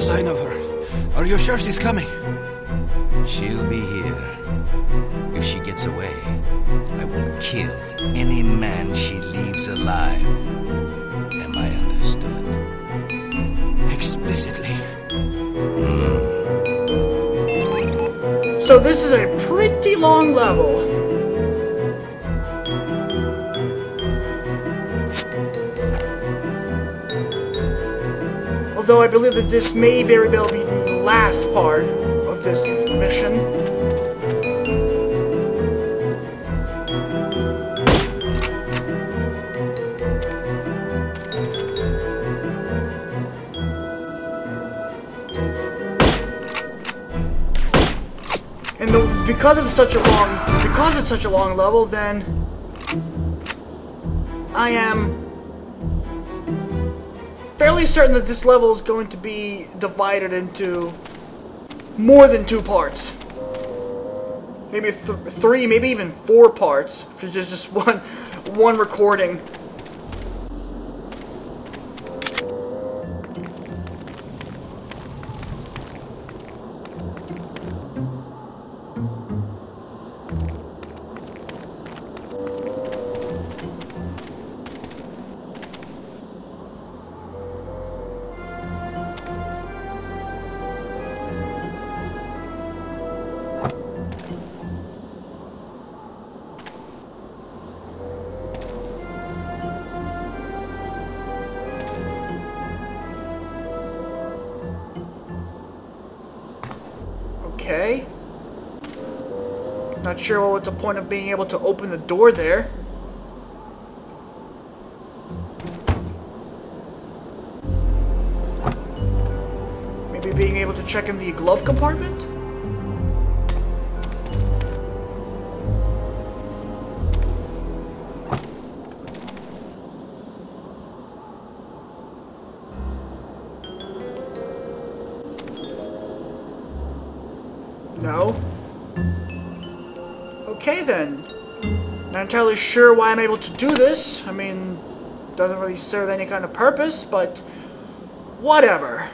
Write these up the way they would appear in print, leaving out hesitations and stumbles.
sign of her. Are you sure she's coming? She'll be here. If she gets away, I will kill any man she leaves alive. Am I understood? Explicitly. So this is a pretty long level. Although I believe that this may very well be the last part of this mission. And because it's such a long level, then I am fairly certain that this level is going to be divided into more than 2 parts. Maybe 3, maybe even 4 parts for just one recording. Okay. Not sure what's the point of being able to open the door there. Maybe being able to check in the glove compartment? No. Okay then. Not entirely sure why I'm able to do this. I mean, doesn't really serve any kind of purpose, but whatever.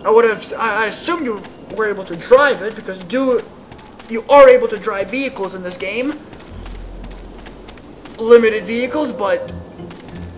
I assume you were able to drive it, because you are able to drive vehicles in this game. Limited vehicles, but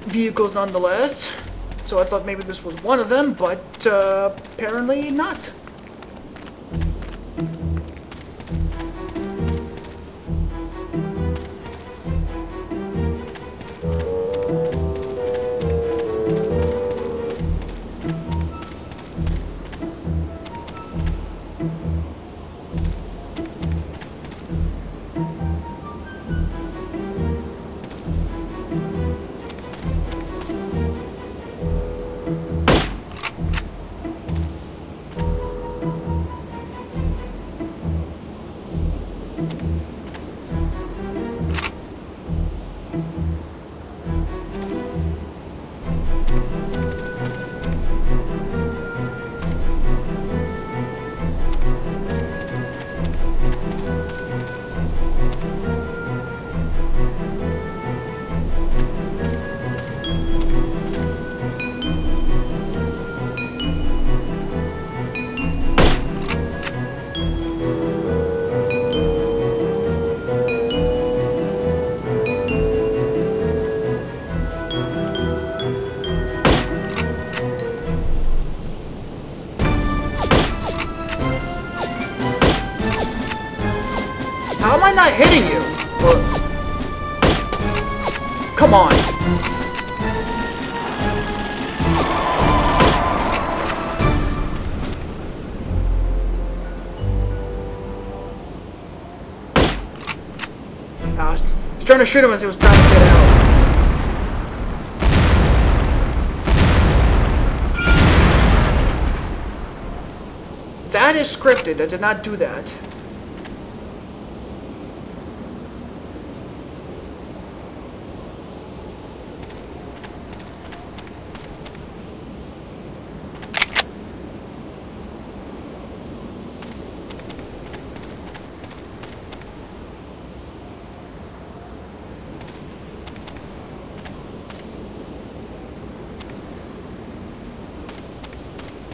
vehicles nonetheless. So I thought maybe this was one of them, but apparently not. How am I not hitting you? Come on. I was trying to shoot him as he was trying to get out. That is scripted. I did not do that.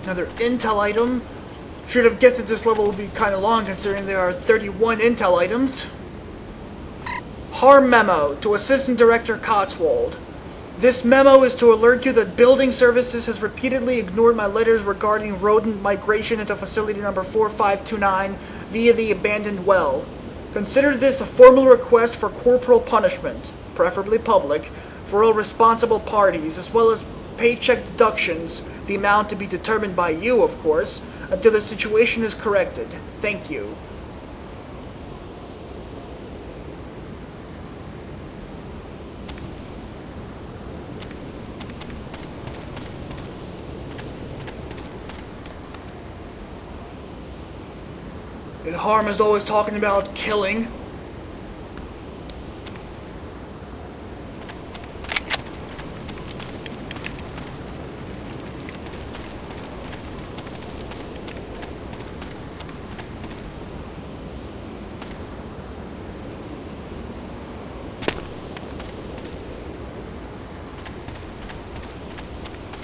Another intel item. Should have guessed that this level would be kind of long considering there are 31 intel items. Harm memo to Assistant Director Cotswold. This memo is to alert you that Building Services has repeatedly ignored my letters regarding rodent migration into facility number 4529 via the abandoned well. Consider this a formal request for corporal punishment, preferably public, for all responsible parties, as well as paycheck deductions, the amount to be determined by you, of course, until the situation is corrected. Thank you. Harm is always talking about killing.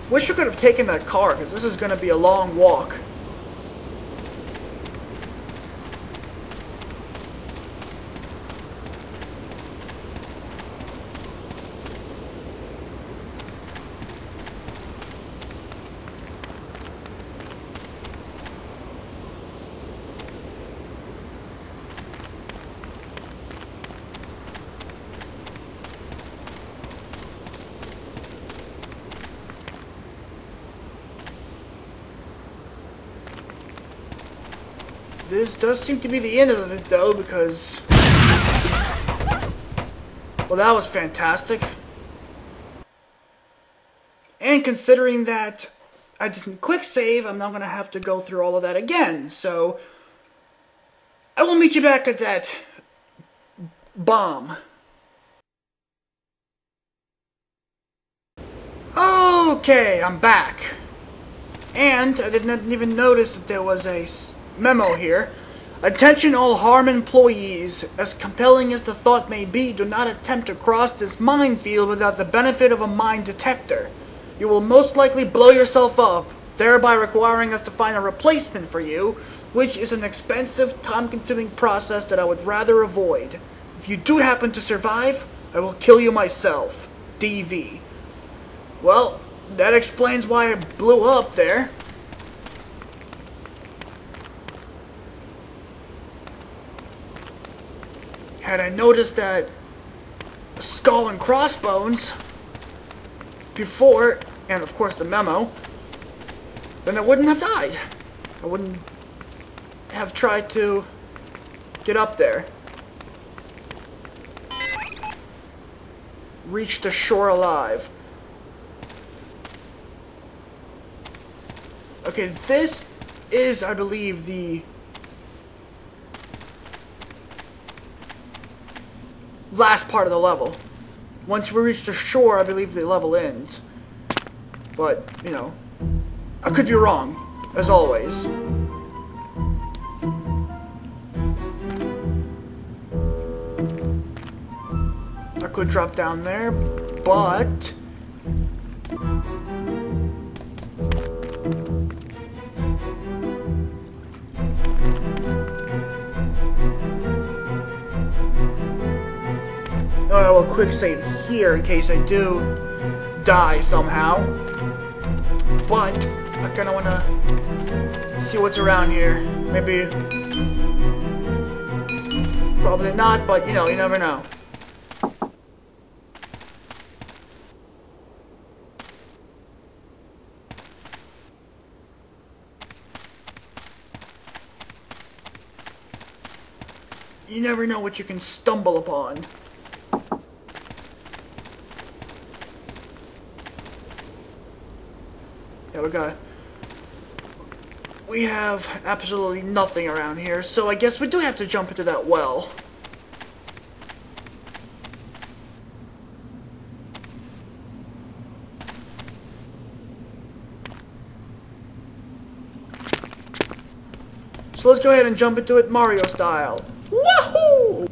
Wish you could have taken that car, because this is going to be a long walk. This does seem to be the end of it, though, because... well, that was fantastic. And considering that I didn't quick save, I'm not going to have to go through all of that again. So, I will meet you back at that bomb. Okay, I'm back. And I didn't even notice that there was a memo here. Attention all Harm employees. As compelling as the thought may be, do not attempt to cross this minefield without the benefit of a mine detector. You will most likely blow yourself up, thereby requiring us to find a replacement for you, which is an expensive, time-consuming process that I would rather avoid. If you do happen to survive, I will kill you myself. DV. Well, that explains why I blew up there. Had I noticed that skull and crossbones before, and of course the memo, then I wouldn't have died. I wouldn't have tried to get up there. Reach the shore alive. Okay, this is, I believe, the last part of the level. Once we reach the shore, I believe the level ends. But, you know, I could be wrong, as always. I could drop down there, but... I will quick save here in case I do die somehow. But I kind of want to see what's around here. Maybe, probably not, but you know, you never know. You never know what you can stumble upon. Yeah, we have absolutely nothing around here, so I guess we do have to jump into that well. So let's go ahead and jump into it Mario style. Wahoo!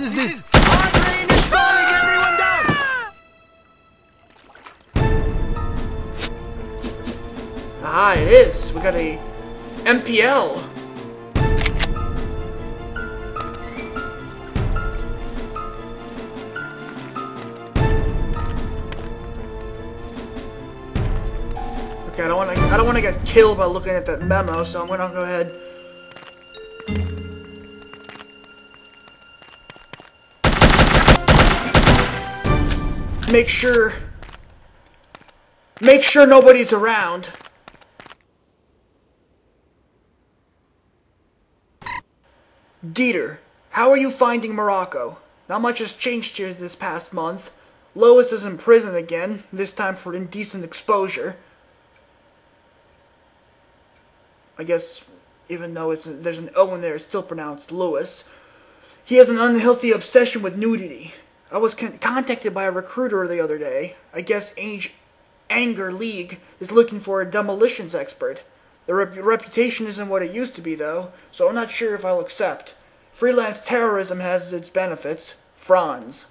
is this? Hard rain is falling! Everyone down! Ah, it is. We got a MPL. Okay, I don't want to get killed by looking at that memo, so I'm gonna go ahead. Make sure nobody's around. Dieter, how are you finding Morocco? Not much has changed here this past month. Lois is in prison again, this time for indecent exposure. I guess, even though there's an O in there, it's still pronounced Lewis. He has an unhealthy obsession with nudity. I was contacted by a recruiter the other day. I guess Anger League is looking for a demolitions expert. The reputation isn't what it used to be, though, so I'm not sure if I'll accept. Freelance terrorism has its benefits. Franz.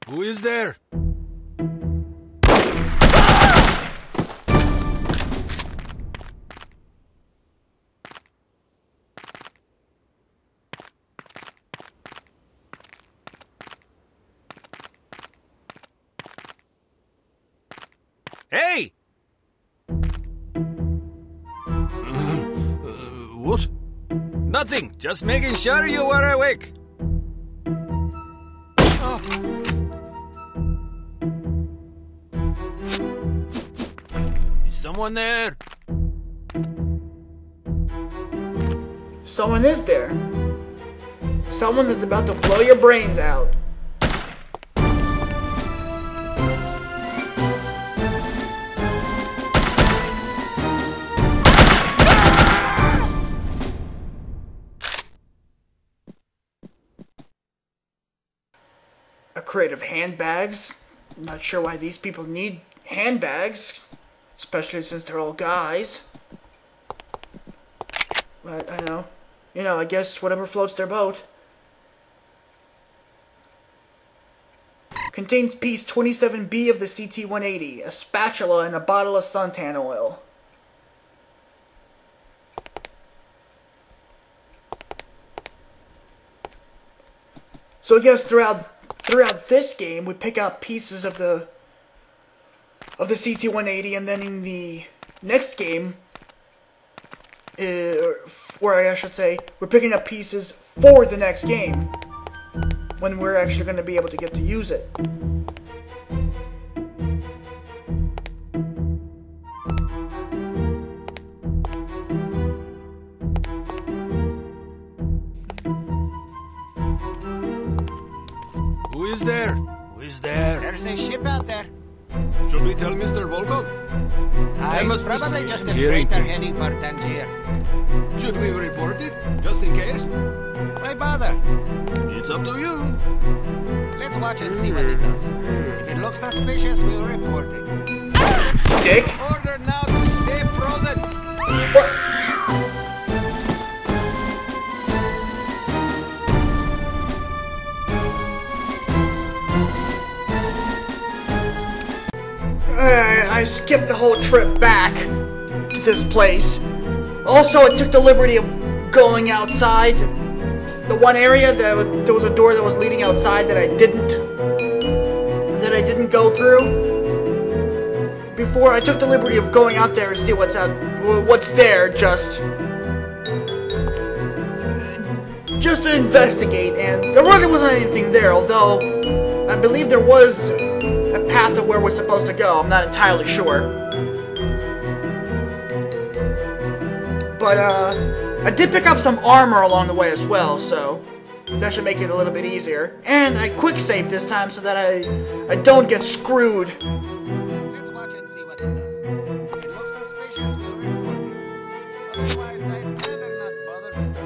Who is there? Hey! What? Nothing. Just making sure you were awake. Oh. Is someone there? Someone is there. Someone that's about to blow your brains out. A crate of handbags. I'm not sure why these people need handbags, especially since they're all guys. But I know. I guess whatever floats their boat. Contains piece 27B of the CT-180, a spatula, and a bottle of suntan oil. So I guess throughout this game, we pick up pieces of the CT-180, and then in the next game, where I should say, we're picking up pieces for the next game, when we're actually going to be able to get to use it. Who is there? Who is there? There's a ship out there. Should we tell Mr. Volkov? It's probably just a hearing freighter things. heading for Tangier. Should we report it? Just in case? Why bother? It's up to you. Let's watch and see what it does. If it looks suspicious, we'll report it. Dick? Order now to stay frozen. I skipped the whole trip back to this place. Also, I took the liberty of going outside. The one area there was a door that was leading outside that I didn't go through. Before I took the liberty of going out there and see what's there, just to investigate, and there really wasn't anything there. Although I believe there was a path of where we're supposed to go. I'm not entirely sure. But, I did pick up some armor along the way as well, so that should make it a little bit easier. And I quick save this time so that I don't get screwed. Let's watch and see what it does. If it looks suspicious, we'll report it. Otherwise, I'd rather not bother Mr.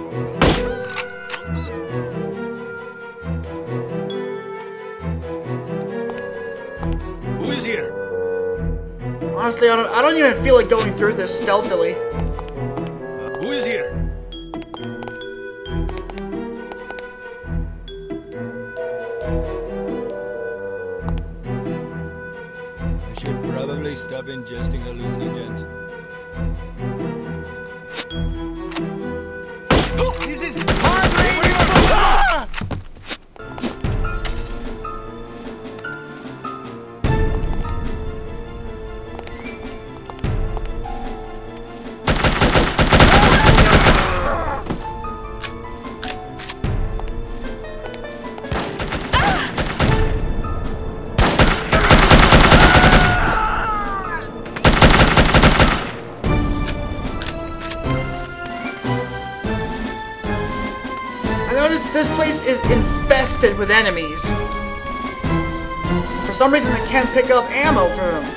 Who is here? Honestly, I don't even feel like going through this stealthily. noticed this place is infested with enemies. For some reason I can't pick up ammo for them.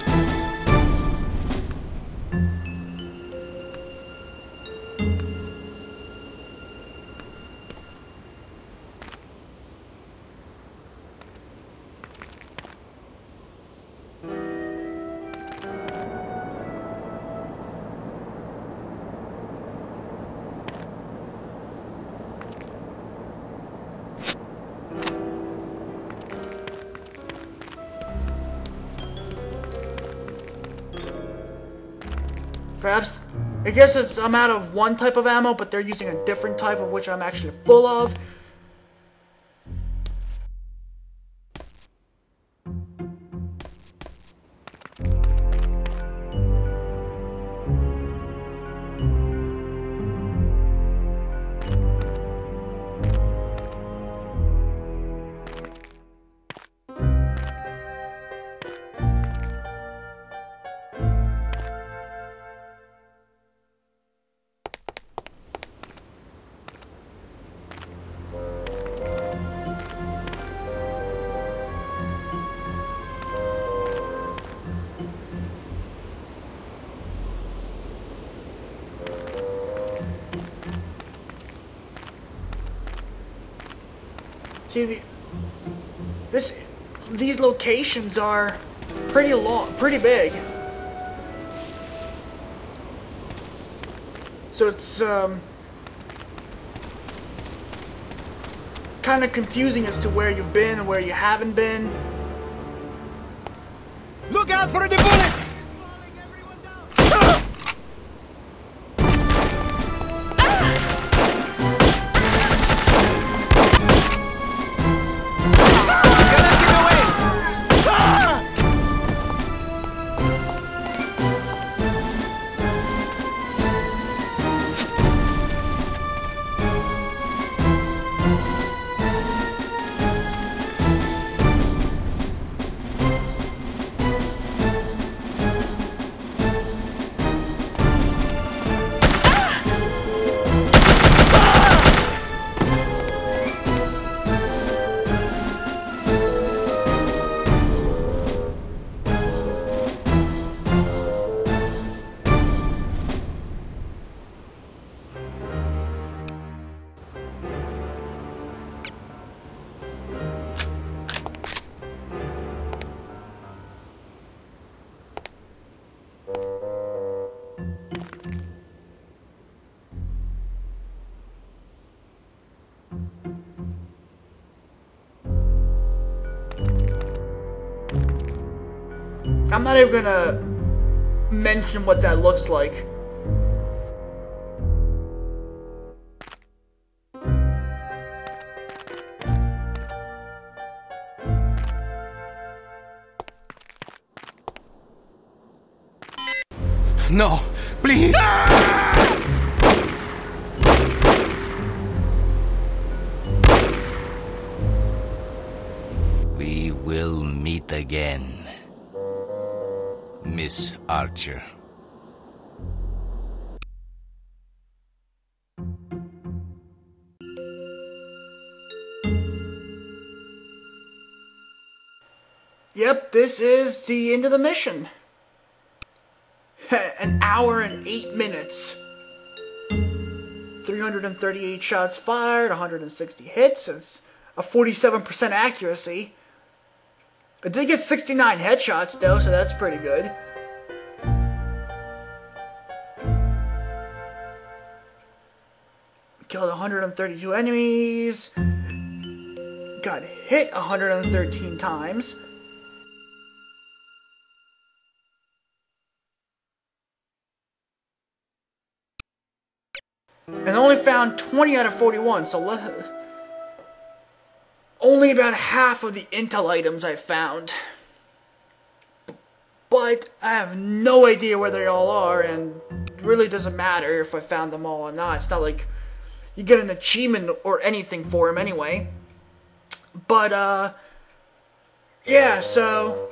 Perhaps, I guess I'm out of one type of ammo, but they're using a different type of which I'm actually full of. See, these locations are pretty big. So it's kind of confusing as to where you've been and where you haven't been. Look out for the bullets! I'm not even gonna mention what that looks like. No, please! We will meet again, Miss Archer. Yep, this is the end of the mission. An hour and 8 minutes. 338 shots fired, 160 hits, it's a 47% accuracy. I did get 69 headshots though, so that's pretty good. Killed 132 enemies. Got hit 113 times. And only found 20 out of 41, so only about half of the intel items I found. But I have no idea where they all are, and it really doesn't matter if I found them all or not. It's not like you get an achievement or anything for them anyway. But, yeah, so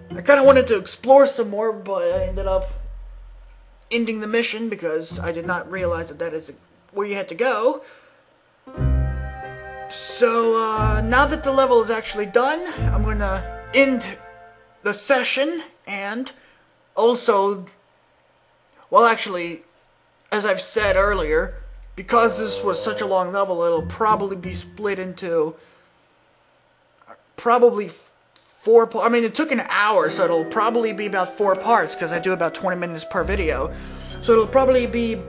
I kind of wanted to explore some more, but I ended up ending the mission because I did not realize that that is where you had to go. So, now that the level is actually done, I'm gonna end the session, and also, well, actually, as I've said earlier, because this was such a long level, it'll probably be split into probably 4 parts. I mean, it took an hour, so it'll probably be about 4 parts, because I do about 20 minutes per video. So it'll probably be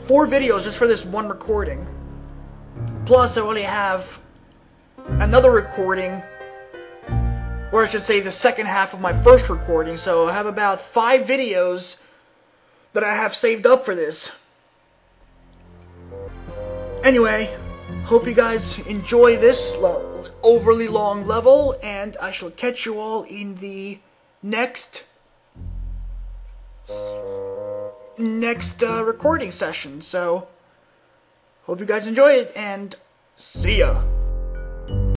4 videos just for this one recording. Plus, I already have another recording, or I should say the second half of my first recording, so I have about 5 videos that I have saved up for this. Anyway, hope you guys enjoy this overly long level, and I shall catch you all in the next recording session. So, hope you guys enjoy it, and see ya!